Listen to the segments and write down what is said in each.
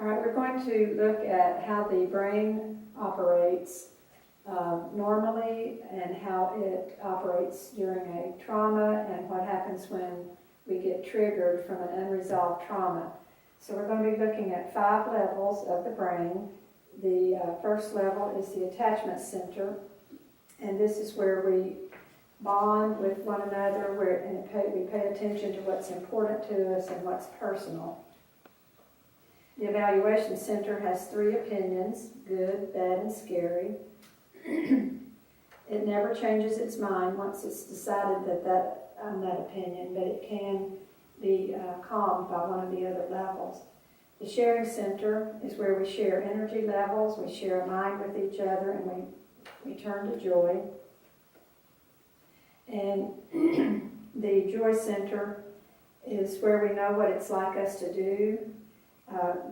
All right, we're going to look at how the brain operates normally and how it operates during a trauma and what happens when we get triggered from an unresolved trauma. So we're going to be looking at 5 levels of the brain. The first level is the attachment center, and this is where we bond with one another, we pay attention to what's important to us and what's personal. The evaluation center has 3 opinions: good, bad, and scary. It never changes its mind once it's decided that opinion, but it can be calmed by one of the other levels. The sharing center is where we share energy levels, we share a mind with each other, and we turn to joy. And the joy center is where we know what it's like us to do.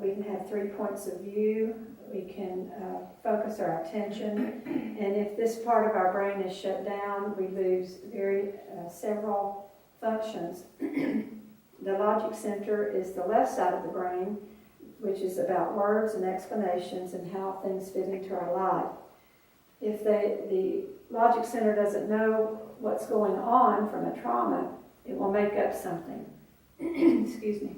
We can have 3 points of view. We can focus our attention. And if this part of our brain is shut down, we lose several functions. The logic center is the left side of the brain, which is about words and explanations and how things fit into our life. If the logic center doesn't know what's going on from a trauma, it will make up something. Excuse me.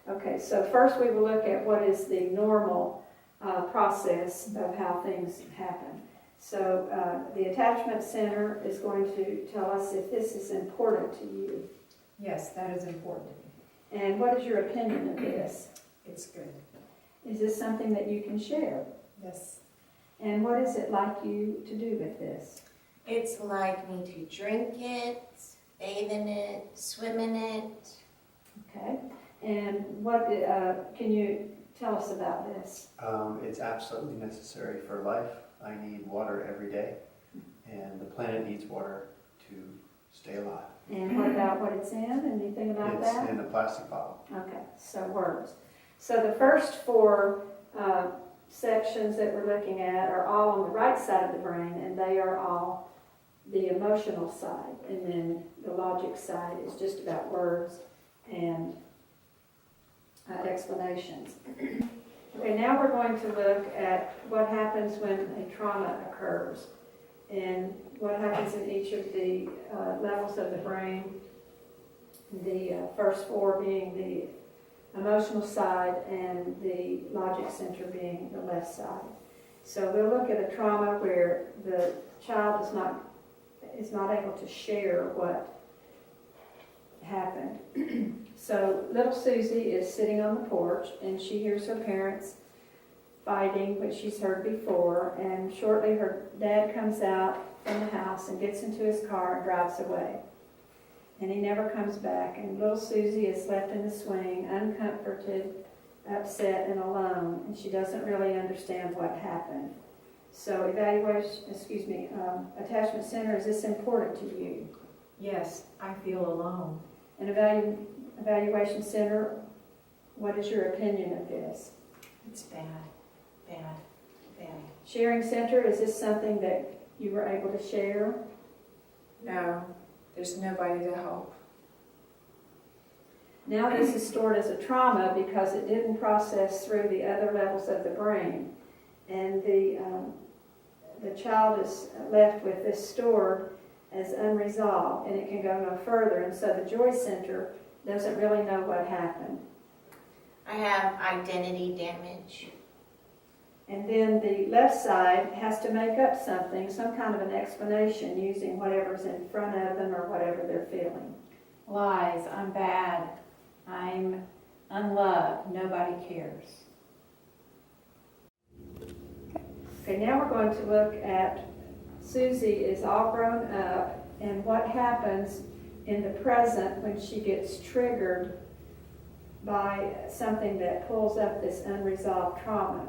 Okay, so first we will look at what is the normal process of how things happen. So the attachment center is going to tell us if this is important to you. Yes, that is important. And what is your opinion of this? It's good. Is this something that you can share? Yes. And what is it like you to do with this? It's like me to drink it, bathe in it, swim in it. Okay. And what can you tell us about this? It's absolutely necessary for life. I need water every day, and the planet needs water to stay alive. And what about what it's in? Anything about that? It's in a plastic bottle. Okay, so words. So the first 4 sections that we're looking at are all on the right side of the brain, and they are all the emotional side. And then the logic side is just about words and explanations. Okay, now we're going to look at what happens when a trauma occurs and what happens in each of the levels of the brain. The first 4 being the emotional side and the logic center being the left side. So we'll look at a trauma where the child is not able to share what happened. So little Susie is sitting on the porch and she hears her parents fighting, which she's heard before, and shortly her dad comes out from the house and gets into his car and drives away. And he never comes back, and little Susie is left in the swing, uncomforted, upset, and alone, and she doesn't really understand what happened. So attachment center, is this important to you? Yes, I feel alone. And evaluation center, what is your opinion of this? It's bad, bad, bad. Sharing center, is this something that you were able to share? No, there's nobody to help. Now this is stored as a trauma because it didn't process through the other levels of the brain. And the child is left with this stored as unresolved, and it can go no further. And so the joy center doesn't really know what happened. I have identity damage. And then the left side has to make up something, some kind of an explanation using whatever's in front of them or whatever they're feeling. Lies, I'm bad, I'm unloved, nobody cares. Okay, now we're going to look at Susie is all grown up and what happens in the present when she gets triggered by something that pulls up this unresolved trauma.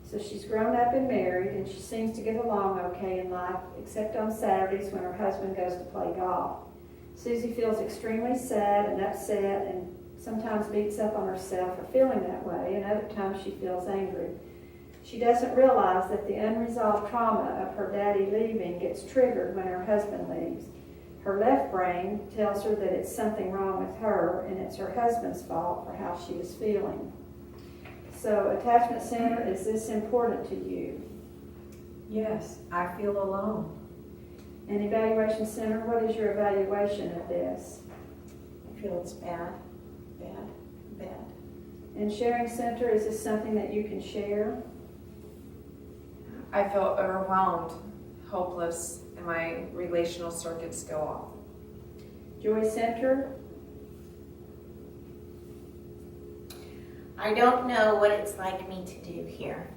So she's grown up and married, and she seems to get along okay in life, except on Saturdays when her husband goes to play golf. Susie feels extremely sad and upset and sometimes beats up on herself for feeling that way, and other times she feels angry. She doesn't realize that the unresolved trauma of her daddy leaving gets triggered when her husband leaves. Her left brain tells her that it's something wrong with her and it's her husband's fault for how she is feeling. So attachment center, is this important to you? Yes, I feel alone. And evaluation center, what is your evaluation of this? I feel it's bad, bad, bad. And sharing center, is this something that you can share? I feel overwhelmed, hopeless, and my relational circuits go off. Joy center, I don't know what it's like me to do here.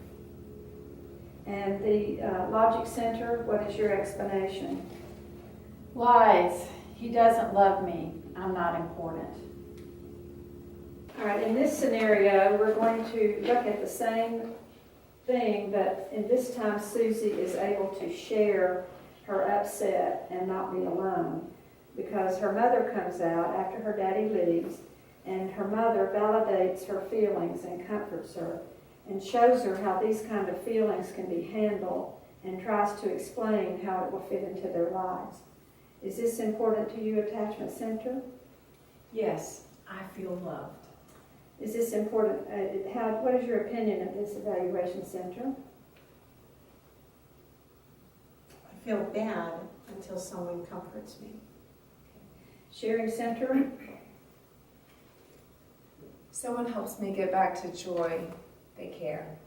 and the logic center, what is your explanation? Lies. He doesn't love me. I'm not important. All right, in this scenario, we're going to look at the same thing, but in this time Susie is able to share her upset and not be alone, because her mother comes out after her daddy leaves, and her mother validates her feelings and comforts her and shows her how these kind of feelings can be handled and tries to explain how it will fit into their lives. Is this important to you, attachment center? Yes, I feel loved. Is this important? What is your opinion of this evaluation center? I feel bad until someone comforts me. Sharing center? Someone helps me get back to joy. They care.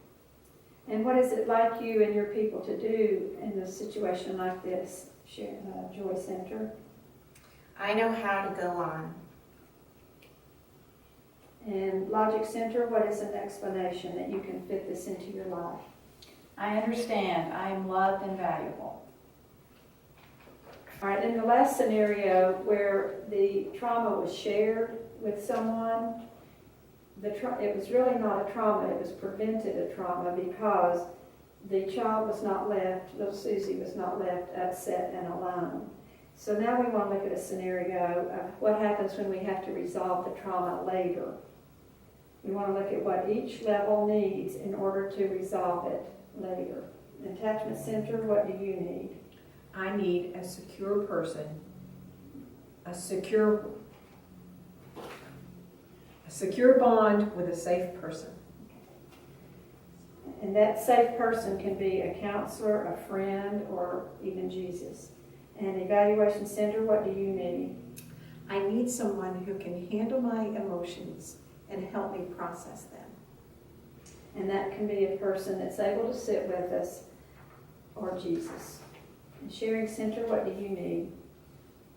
And what is it like you and your people to do in a situation like this, Joy Center? I know how to go on. And Logic Center, what is an explanation that you can fit this into your life? I understand. I am loved and valuable. All right, in the last scenario where the trauma was shared with someone, it was really not a trauma, it was prevented a trauma because the child was not left, little Susie was not left upset and alone. So now we want to look at a scenario of what happens when we have to resolve the trauma later. We want to look at what each level needs in order to resolve it later. Attachment center, what do you need? I need a secure person, a secure bond with a safe person. And that safe person can be a counselor, a friend, or even Jesus. And evaluation center, what do you need? I need someone who can handle my emotions and help me process them. And that can be a person that's able to sit with us, or Jesus. And sharing center, what do you need?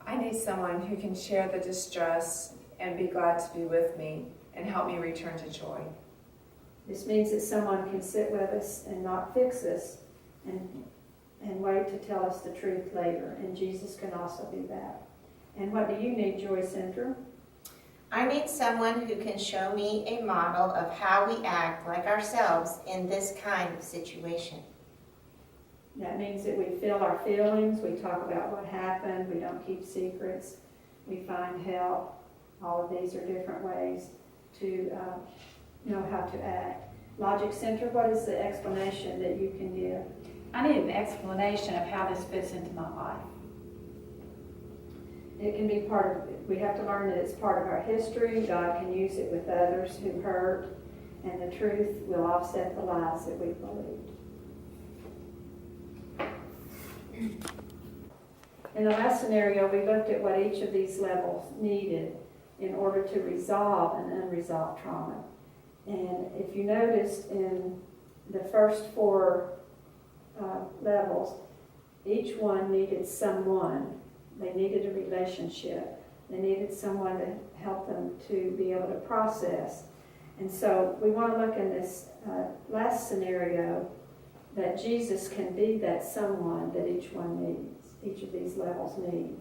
I need someone who can share the distress and be glad to be with me and help me return to joy. This means that someone can sit with us and not fix us and wait to tell us the truth later. And Jesus can also be that. And what do you need, Joy Center? I need someone who can show me a model of how we act like ourselves in this kind of situation. That means that we feel our feelings, we talk about what happened, we don't keep secrets, we find help. All of these are different ways to know how to act. Logic Center, what is the explanation that you can give? I need an explanation of how this fits into my life. It can be part of, we have to learn that it's part of our history. God can use it with others who hurt, and the truth will offset the lies that we believed. In the last scenario, we looked at what each of these levels needed in order to resolve an unresolved trauma. And if you noticed in the first four levels, each one needed someone. They needed a relationship. They needed someone to help them to be able to process. And so we want to look in this last scenario that Jesus can be that someone that each one needs, each of these levels need.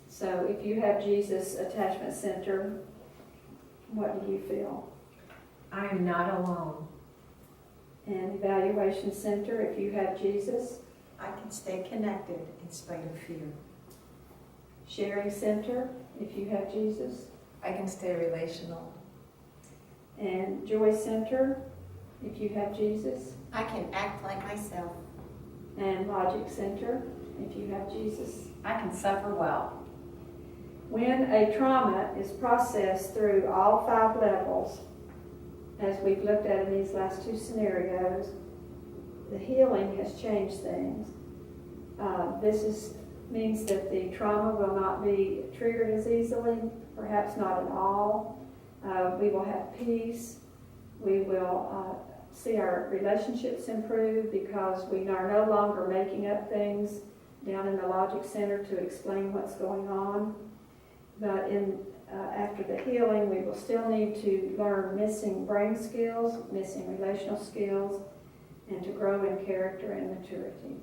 So if you have Jesus Attachment Center, what do you feel? I am not alone. And Evaluation Center, if you have Jesus. I can stay connected in spite of fear. Sharing Center, if you have Jesus. I can stay relational. And Joy Center, if you have Jesus. I can act like myself. And Logic Center, if you have Jesus. I can suffer well. When a trauma is processed through all 5 levels, as we've looked at in these last 2 scenarios, the healing has changed things. Means that the trauma will not be triggered as easily, perhaps not at all. We will have peace. We will see our relationships improve because we are no longer making up things down in the logic center to explain what's going on. But after the healing, we will still need to learn missing brain skills, missing relational skills, and to grow in character and maturity.